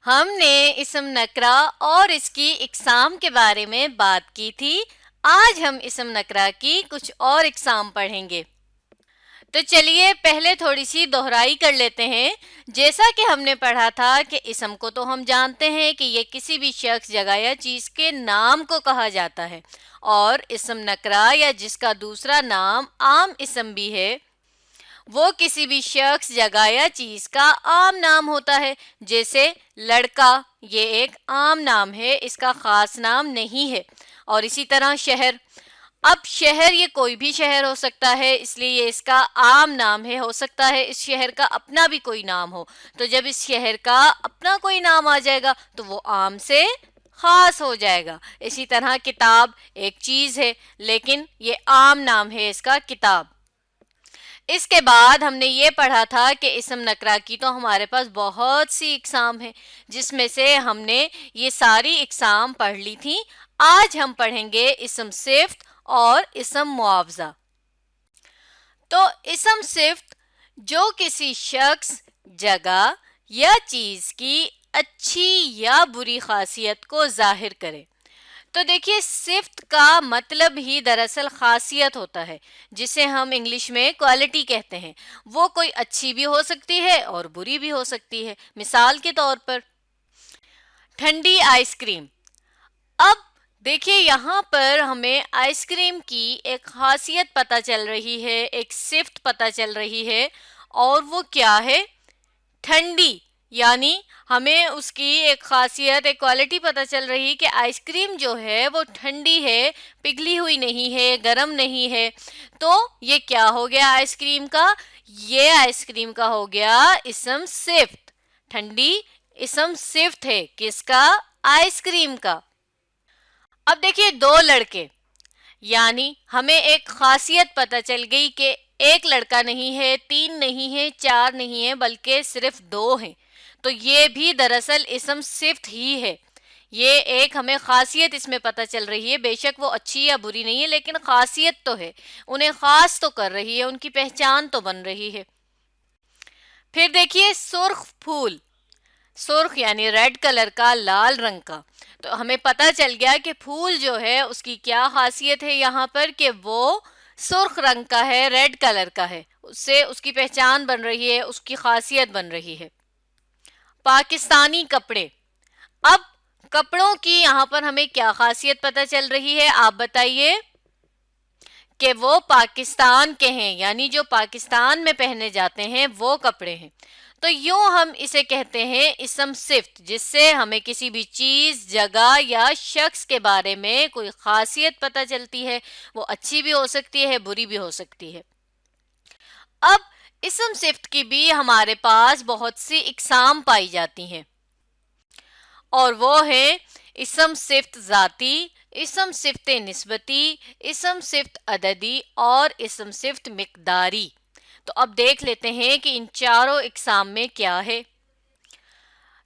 ہم نے اسم نکرہ اور اس کی اقسام کے بارے میں بات کی تھی۔ آج ہم اسم نکرہ کی کچھ اور اقسام پڑھیں گے۔ تو چلیے پہلے تھوڑی سی دہرائی کر لیتے ہیں۔ جیسا کہ ہم نے پڑھا تھا کہ اسم کو تو ہم جانتے ہیں کہ یہ کسی بھی شخص، جگہ یا چیز کے نام کو کہا جاتا ہے، اور اسم نکرہ یا جس کا دوسرا نام عام اسم بھی ہے، وہ کسی بھی شخص، جگہ یا چیز کا عام نام ہوتا ہے۔ جیسے لڑکا، یہ ایک عام نام ہے، اس کا خاص نام نہیں ہے۔ اور اسی طرح شہر، اب شہر یہ کوئی بھی شہر ہو سکتا ہے، اس لیے یہ اس کا عام نام ہے۔ ہو سکتا ہے اس شہر کا اپنا بھی کوئی نام ہو، تو جب اس شہر کا اپنا کوئی نام آ جائے گا تو وہ عام سے خاص ہو جائے گا۔ اسی طرح کتاب ایک چیز ہے، لیکن یہ عام نام ہے اس کا، کتاب۔ اس کے بعد ہم نے یہ پڑھا تھا کہ اسم نکرہ کی تو ہمارے پاس بہت سی اقسام ہیں، جس میں سے ہم نے یہ ساری اقسام پڑھ لی تھی۔ آج ہم پڑھیں گے اسم صفت اور اسم معاوضہ۔ تو اسم صفت جو کسی شخص، جگہ یا چیز کی اچھی یا بری خاصیت کو ظاہر کرے۔ تو دیکھیے، صفت کا مطلب ہی دراصل خاصیت ہوتا ہے، جسے ہم انگلش میں کوالٹی کہتے ہیں۔ وہ کوئی اچھی بھی ہو سکتی ہے اور بری بھی ہو سکتی ہے۔ مثال کے طور پر ٹھنڈی آئس کریم۔ اب دیکھیے یہاں پر ہمیں آئس کریم کی ایک خاصیت پتہ چل رہی ہے، ایک صفت پتہ چل رہی ہے، اور وہ کیا ہے؟ ٹھنڈی۔ یعنی ہمیں اس کی ایک خاصیت، ایک کوالٹی پتہ چل رہی کہ آئس کریم جو ہے وہ ٹھنڈی ہے، پگھلی ہوئی نہیں ہے، گرم نہیں ہے۔ تو یہ کیا ہو گیا آئس کریم کا؟ یہ آئس کریم کا ہو گیا اسم صفت۔ ٹھنڈی اسم صفت ہے، کس کا؟ آئس کریم کا۔ اب دیکھیے دو لڑکے، یعنی ہمیں ایک خاصیت پتہ چل گئی کہ ایک لڑکا نہیں ہے، تین نہیں ہے، چار نہیں ہے، بلکہ صرف دو ہیں۔ تو یہ بھی دراصل اسم صفت ہی ہے۔ یہ ایک ہمیں خاصیت اس میں پتہ چل رہی ہے، بے شک وہ اچھی یا بری نہیں ہے، لیکن خاصیت تو ہے، انہیں خاص تو کر رہی ہے، ان کی پہچان تو بن رہی ہے۔ پھر دیکھیے سرخ پھول، سرخ یعنی ریڈ کلر کا، لال رنگ کا۔ تو ہمیں پتہ چل گیا کہ پھول جو ہے اس کی کیا خاصیت ہے یہاں پر، کہ وہ سرخ رنگ کا ہے، ریڈ کلر کا ہے، اس سے اس کی پہچان بن رہی ہے، اس کی خاصیت بن رہی ہے۔ پاکستانی کپڑے، اب کپڑوں کی یہاں پر ہمیں کیا خاصیت پتہ چل رہی ہے، آپ بتائیے؟ کہ وہ پاکستان کے ہیں، یعنی جو پاکستان میں پہنے جاتے ہیں وہ کپڑے ہیں۔ تو یوں ہم اسے کہتے ہیں اسم صفت، جس سے ہمیں کسی بھی چیز، جگہ یا شخص کے بارے میں کوئی خاصیت پتہ چلتی ہے۔ وہ اچھی بھی ہو سکتی ہے، بری بھی ہو سکتی ہے۔ اب اسم صفت کی بھی ہمارے پاس بہت سی اقسام پائی جاتی ہیں، اور وہ ہیں اسم صفت ذاتی، اسم صفت نسبتی، اسم صفت عددی اور اسم صفت مقداری۔ تو اب دیکھ لیتے ہیں کہ ان چاروں اقسام میں کیا ہے۔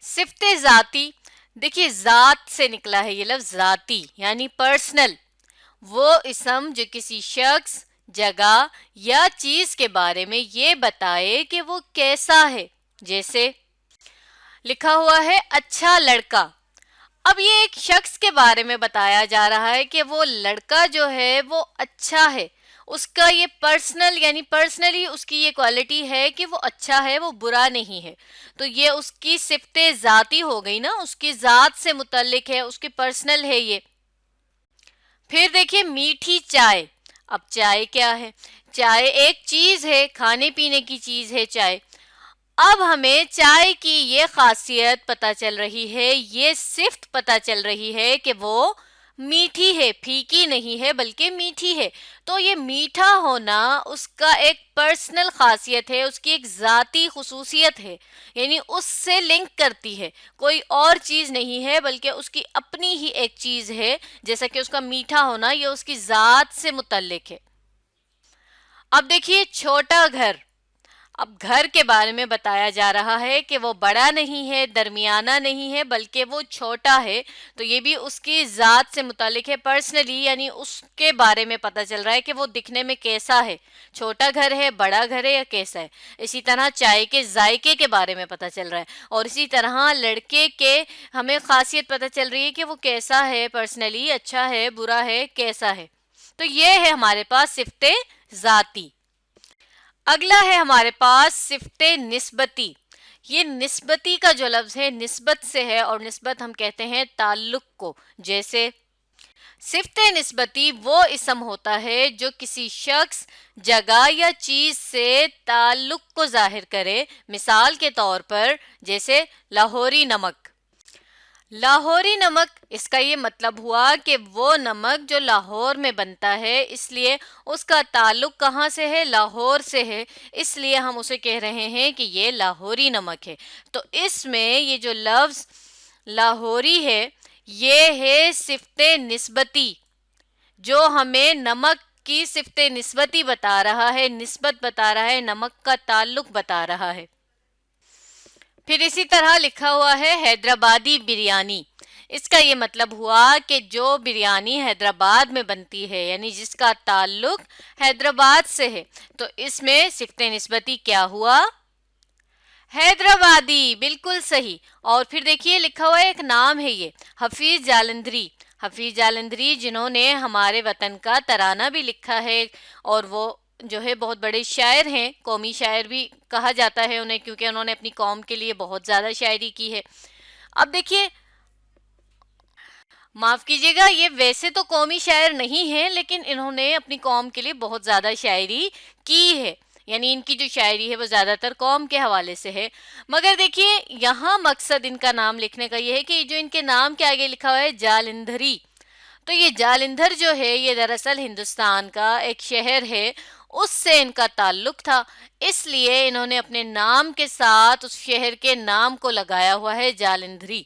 صفت ذاتی، دیکھیے ذات سے نکلا ہے یہ لفظ، ذاتی یعنی پرسنل۔ وہ اسم جو کسی شخص، جگہ یا چیز کے بارے میں یہ بتائے کہ وہ کیسا ہے۔ جیسے لکھا ہوا ہے اچھا لڑکا۔ اب یہ ایک شخص کے بارے میں بتایا جا رہا ہے کہ وہ لڑکا جو ہے وہ اچھا ہے، اس کا یہ پرسنل، یعنی پرسنلی اس کی یہ کوالٹی ہے کہ وہ اچھا ہے، وہ برا نہیں ہے۔ تو یہ اس کی صفت ذاتی ہو گئی نا، اس کی ذات سے متعلق ہے، اس کی پرسنل ہے یہ۔ پھر دیکھیے میٹھی چائے۔ اب چائے کیا ہے؟ چائے ایک چیز ہے، کھانے پینے کی چیز ہے چائے۔ اب ہمیں چائے کی یہ خاصیت پتہ چل رہی ہے، یہ صفت پتہ چل رہی ہے کہ وہ میٹھی ہے، پھیکی نہیں ہے بلکہ میٹھی ہے۔ تو یہ میٹھا ہونا اس کا ایک پرسنل خاصیت ہے، اس کی ایک ذاتی خصوصیت ہے، یعنی اس سے لنک کرتی ہے، کوئی اور چیز نہیں ہے بلکہ اس کی اپنی ہی ایک چیز ہے۔ جیسا کہ اس کا میٹھا ہونا یہ اس کی ذات سے متعلق ہے۔ اب دیکھیے چھوٹا گھر۔ اب گھر کے بارے میں بتایا جا رہا ہے کہ وہ بڑا نہیں ہے، درمیانہ نہیں ہے، بلکہ وہ چھوٹا ہے. تو یہ بھی اس کی ذات سے متعلق ہے، پرسنلی، یعنی اس کے بارے میں پتہ چل رہا ہے کہ وہ دکھنے میں کیسا ہے، چھوٹا گھر ہے، بڑا گھر ہے یا کیسا ہے. اسی طرح چائے کے ذائقے کے بارے میں پتہ چل رہا ہے، اور اسی طرح لڑکے کے ہمیں خاصیت پتہ چل رہی ہے کہ وہ کیسا ہے، پرسنلی اچھا ہے، برا ہے، کیسا ہے. تو یہ ہے ہمارے پاس صفت ذاتی. اگلا ہے ہمارے پاس صفت نسبتی. یہ نسبتی کا جو لفظ ہے نسبت سے ہے، اور نسبت ہم کہتے ہیں تعلق کو. جیسے صفت نسبتی وہ اسم ہوتا ہے جو کسی شخص، جگہ یا چیز سے تعلق کو ظاہر کرے. مثال کے طور پر جیسے لاہوری نمک. لاہوری نمک، اس کا یہ مطلب ہوا کہ وہ نمک جو لاہور میں بنتا ہے، اس لیے اس کا تعلق کہاں سے ہے؟ لاہور سے ہے، اس لیے ہم اسے کہہ رہے ہیں کہ یہ لاہوری نمک ہے. تو اس میں یہ جو لفظ لاہوری ہے یہ ہے صفت نسبتی، جو ہمیں نمک کی صفت نسبتی بتا رہا ہے، نسبت بتا رہا ہے، نمک کا تعلق بتا رہا ہے. پھر اسی طرح لکھا ہوا ہے حیدرآبادی بریانی. اس کا یہ مطلب ہوا کہ جو بریانی حیدرآباد میں بنتی ہے، یعنی جس کا تعلق حیدرآباد سے ہے. تو اس میں صفت نسبتی کیا ہوا؟ حیدرآبادی. بالکل صحیح. اور پھر دیکھیے لکھا ہوا ہے ایک نام ہے یہ حفیظ جالندھری. حفیظ جالندھری جنہوں نے ہمارے وطن کا ترانہ بھی لکھا ہے، اور وہ جو ہے بہت بڑے شاعر ہیں، قومی شاعر بھی کہا جاتا ہے انہیں، کیونکہ انہوں نے اپنی قوم کے لیے بہت زیادہ شاعری کی ہے. اب دیکھیے، معاف کیجیے گا، یہ ویسے تو قومی شاعر نہیں ہیں، لیکن انہوں نے اپنی قوم کے لیے بہت زیادہ شاعری کی ہے. یعنی ان کی جو شاعری ہے وہ زیادہ تر قوم کے حوالے سے ہے. مگر دیکھیے یہاں مقصد ان کا نام لکھنے کا یہ ہے کہ جو ان کے نام کے آگے لکھا ہوا ہے جالندھری، تو یہ جالندھر جو ہے یہ دراصل ہندوستان کا ایک شہر ہے، اس سے ان کا تعلق تھا. اس لیے انہوں نے اپنے نام کے ساتھ اس شہر کے نام کو لگایا ہوا ہے جالندھری.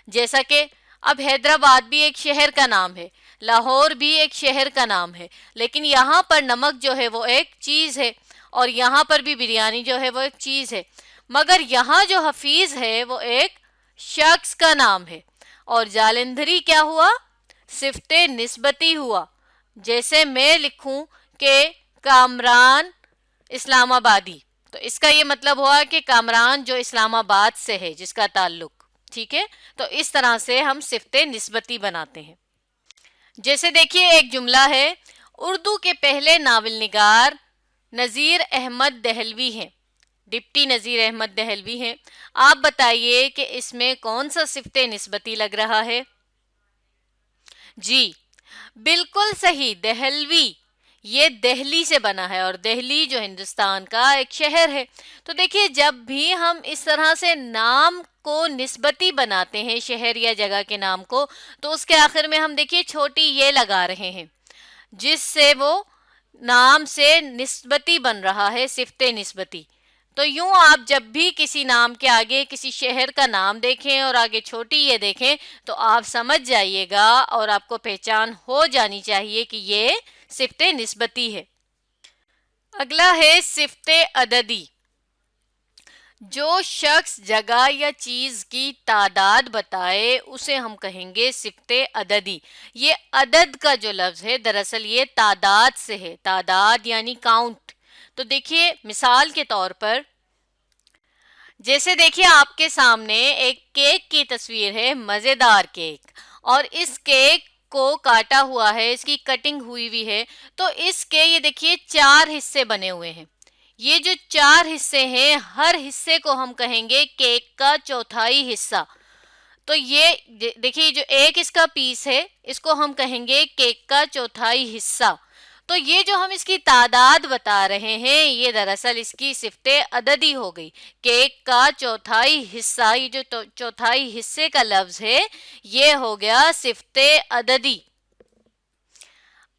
جیسا کہ اب حیدرآباد بھی ایک شہر کا نام ہے، لاہور بھی ایک شہر کا نام ہے، لیکن یہاں پر نمک جو ہے وہ ایک چیز ہے، اور یہاں پر بھی بریانی جو ہے وہ ایک چیز ہے. مگر یہاں جو حفیظ ہے وہ ایک شخص کا نام ہے، اور جالندھری کیا ہوا؟ صفت نسبتی ہوا. جیسے میں لکھوں کہ کامران اسلام آبادی، تو اس کا یہ مطلب ہوا کہ کامران جو اسلام آباد سے ہے، جس کا تعلق. ٹھیک ہے، تو اس طرح سے ہم صفت نسبتی بناتے ہیں. جیسے دیکھیے ایک جملہ ہے، اردو کے پہلے ناول نگار نذیر احمد دہلوی ہیں، ڈپٹی نذیر احمد دہلوی ہیں. آپ بتائیے کہ اس میں کون سا صفت نسبتی لگ رہا ہے؟ جی بالکل صحیح، دہلوی. یہ دہلی سے بنا ہے، اور دہلی جو ہندوستان کا ایک شہر ہے. تو دیکھیے جب بھی ہم اس طرح سے نام کو نسبتی بناتے ہیں، شہر یا جگہ کے نام کو، تو اس کے آخر میں ہم دیکھیے چھوٹی یہ لگا رہے ہیں، جس سے وہ نام سے نسبتی بن رہا ہے، صفت نسبتی. تو یوں آپ جب بھی کسی نام کے آگے کسی شہر کا نام دیکھیں اور آگے چھوٹی یہ دیکھیں تو آپ سمجھ جائیے گا، اور آپ کو پہچان ہو جانی چاہیے کہ یہ صفت نسبتی ہے. اگلا ہے صفت عددی. جو شخص، جگہ یا چیز کی تعداد بتائے اسے ہم کہیں گے صفت عددی. یہ عدد کا جو لفظ ہے دراصل یہ تعداد سے ہے، تعداد یعنی کاؤنٹ. تو دیکھیے مثال کے طور پر جیسے دیکھیے آپ کے سامنے ایک کیک کی تصویر ہے، مزیدار کیک، اور اس کیک کو کاٹا ہوا ہے، اس کی کٹنگ ہوئی ہوئی ہے. تو اس کے یہ دیکھیے 4 حصے بنے ہوئے ہیں. یہ جو 4 حصے ہیں، ہر حصے کو ہم کہیں گے کیک کا چوتھائی حصہ. تو یہ دیکھیے جو ایک اس کا پیس ہے، اس کو ہم کہیں گے کیک کا چوتھائی حصہ. تو یہ جو ہم اس کی تعداد بتا رہے ہیں یہ دراصل اس کی صفت عددی ہو گئی. کیک کا چوتھائی حصہ، یہ جو چوتھائی حصے کا لفظ ہے یہ ہو گیا صفت عددی.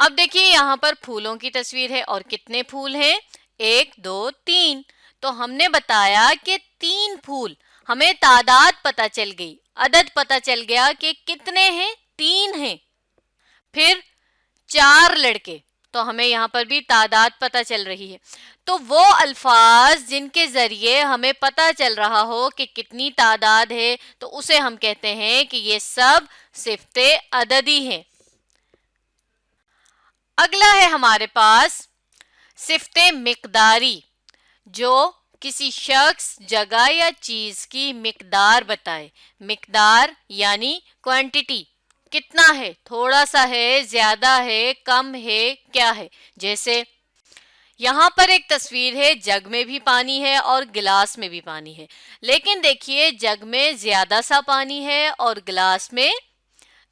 اب دیکھیے یہاں پر پھولوں کی تصویر ہے، اور کتنے پھول ہیں؟ 1 2 3. تو ہم نے بتایا کہ 3 پھول، ہمیں تعداد پتہ چل گئی، عدد پتہ چل گیا کہ کتنے ہیں؟ 3 ہیں. پھر 4 لڑکے، تو ہمیں یہاں پر بھی تعداد پتہ چل رہی ہے. تو وہ الفاظ جن کے ذریعے ہمیں پتہ چل رہا ہو کہ کتنی تعداد ہے تو اسے ہم کہتے ہیں کہ یہ سب صفت عددی ہیں. اگلا ہے ہمارے پاس صفت مقداری، جو کسی شخص، جگہ یا چیز کی مقدار بتائے. مقدار یعنی کوانٹٹی، کتنا ہے، تھوڑا سا ہے، زیادہ ہے، کم ہے، کیا ہے. جیسے یہاں پر ایک تصویر ہے، جگ میں بھی پانی ہے اور گلاس میں بھی پانی ہے، لیکن دیکھیے جگ میں زیادہ سا پانی ہے اور گلاس میں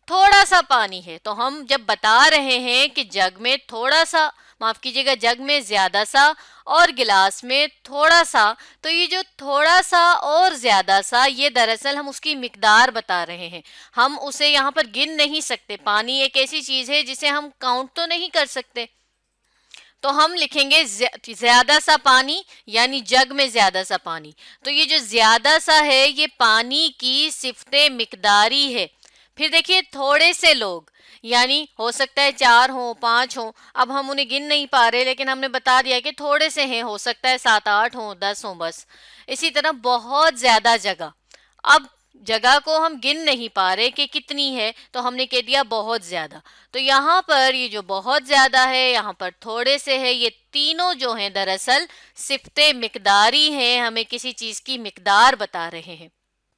تھوڑا سا پانی ہے. تو ہم جب بتا رہے ہیں کہ جگ میں تھوڑا سا، معاف کیجیے گا، جگ میں زیادہ سا اور گلاس میں تھوڑا سا، تو یہ جو تھوڑا سا اور زیادہ سا، یہ دراصل ہم اس کی مقدار بتا رہے ہیں. ہم اسے یہاں پر گن نہیں سکتے. پانی ایک ایسی چیز ہے جسے ہم کاؤنٹ تو نہیں کر سکتے. تو ہم لکھیں گے زیادہ سا پانی، یعنی جگ میں زیادہ سا پانی. تو یہ جو زیادہ سا ہے یہ پانی کی صفت مقداری ہے. پھر دیکھیے تھوڑے سے لوگ، یعنی ہو سکتا ہے 4 ہوں، 5 ہوں، اب ہم انہیں گن نہیں پا رہے لیکن ہم نے بتا دیا کہ تھوڑے سے ہیں، ہو سکتا ہے 7 8 ہوں، 10 ہوں بس. اسی طرح بہت زیادہ جگہ، اب جگہ کو ہم گن نہیں پا رہے کہ کتنی ہے تو ہم نے کہہ دیا بہت زیادہ. تو یہاں پر یہ جو بہت زیادہ ہے، یہاں پر تھوڑے سے ہے، یہ تینوں جو ہیں دراصل صفت مقداری ہیں، ہمیں کسی چیز کی مقدار بتا رہے ہیں.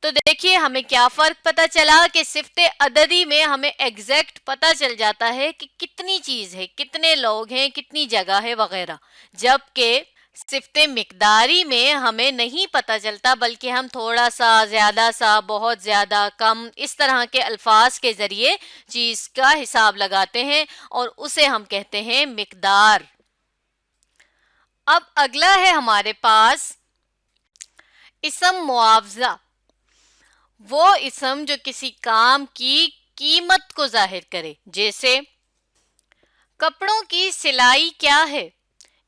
تو دیکھیے ہمیں کیا فرق پتہ چلا کہ صفت عددی میں ہمیں ایگزیکٹ پتہ چل جاتا ہے کہ کتنی چیز ہے، کتنے لوگ ہیں، کتنی جگہ ہے وغیرہ، جبکہ صفت مقداری میں ہمیں نہیں پتہ چلتا، بلکہ ہم تھوڑا سا، زیادہ سا، بہت زیادہ، کم، اس طرح کے الفاظ کے ذریعے چیز کا حساب لگاتے ہیں اور اسے ہم کہتے ہیں مقدار. اب اگلا ہے ہمارے پاس اسم معاوضہ، وہ اسم جو کسی کام کی قیمت کو ظاہر کرے. جیسے کپڑوں کی سلائی کیا ہے،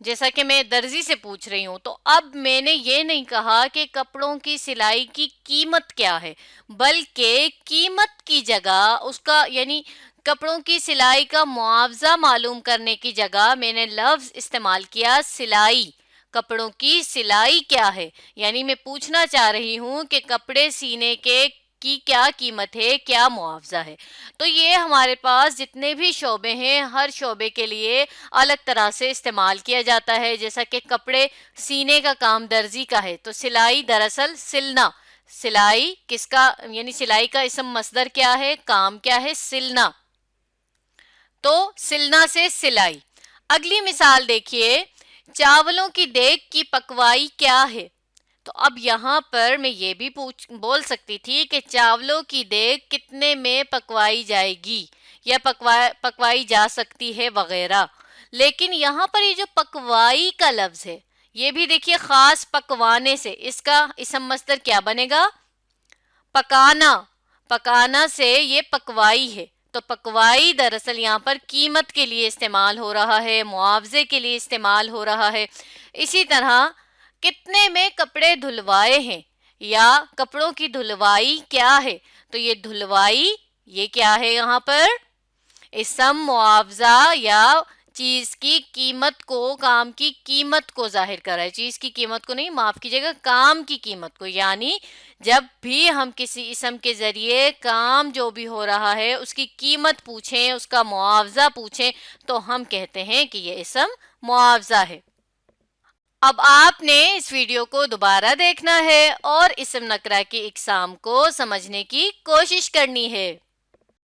جیسا کہ میں درزی سے پوچھ رہی ہوں، تو اب میں نے یہ نہیں کہا کہ کپڑوں کی سلائی کی قیمت کیا ہے، بلکہ قیمت کی جگہ اس کا، یعنی کپڑوں کی سلائی کا معاوضہ معلوم کرنے کی جگہ میں نے لفظ استعمال کیا سلائی. کپڑوں کی سلائی کیا ہے، یعنی میں پوچھنا چاہ رہی ہوں کہ کپڑے سینے کی کیا قیمت ہے، کیا معاوضہ ہے. تو یہ ہمارے پاس جتنے بھی شعبے ہیں، ہر شعبے کے لیے الگ طرح سے استعمال کیا جاتا ہے. جیسا کہ کپڑے سینے کا کام درزی کا ہے، تو سلائی دراصل سلنا. سلائی کس کا، یعنی سلائی کا اسم مصدر کیا ہے، کام کیا ہے، سلنا. تو سلنا سے سلائی. اگلی مثال دیکھیے، چاولوں کی دیگ کی پکوائی کیا ہے. تو اب یہاں پر میں یہ بھی بول سکتی تھی کہ چاولوں کی دیگ کتنے میں پکوائی جائے گی یا پکوائی جا سکتی ہے وغیرہ. لیکن یہاں پر یہ جو پکوائی کا لفظ ہے، یہ بھی دیکھیے خاص پکوانے سے، اس کا اسم مصدر کیا بنے گا، پکانا. پکانا سے یہ پکوائی ہے. تو پکوائی دراصل یہاں پر قیمت کے لیے استعمال ہو رہا ہے، معاوضے کے لیے استعمال ہو رہا ہے. اسی طرح کتنے میں کپڑے دھلوائے ہیں یا کپڑوں کی دھلوائی کیا ہے، تو یہ دھلوائی یہ کیا ہے، یہاں پر اسم معاوضہ یا چیز کی قیمت کو، کام کی قیمت کو ظاہر کر رہا ہے. چیز کی قیمت کو نہیں، معاف کیجیے گا، کام کی قیمت کو. یعنی جب بھی ہم کسی اسم کے ذریعے کام جو بھی ہو رہا ہے اس کی قیمت پوچھیں، اس کا معاوضہ پوچھیں، تو ہم کہتے ہیں کہ یہ اسم معاوضہ ہے. اب آپ نے اس ویڈیو کو دوبارہ دیکھنا ہے اور اسم نکرہ کی اقسام کو سمجھنے کی کوشش کرنی ہے.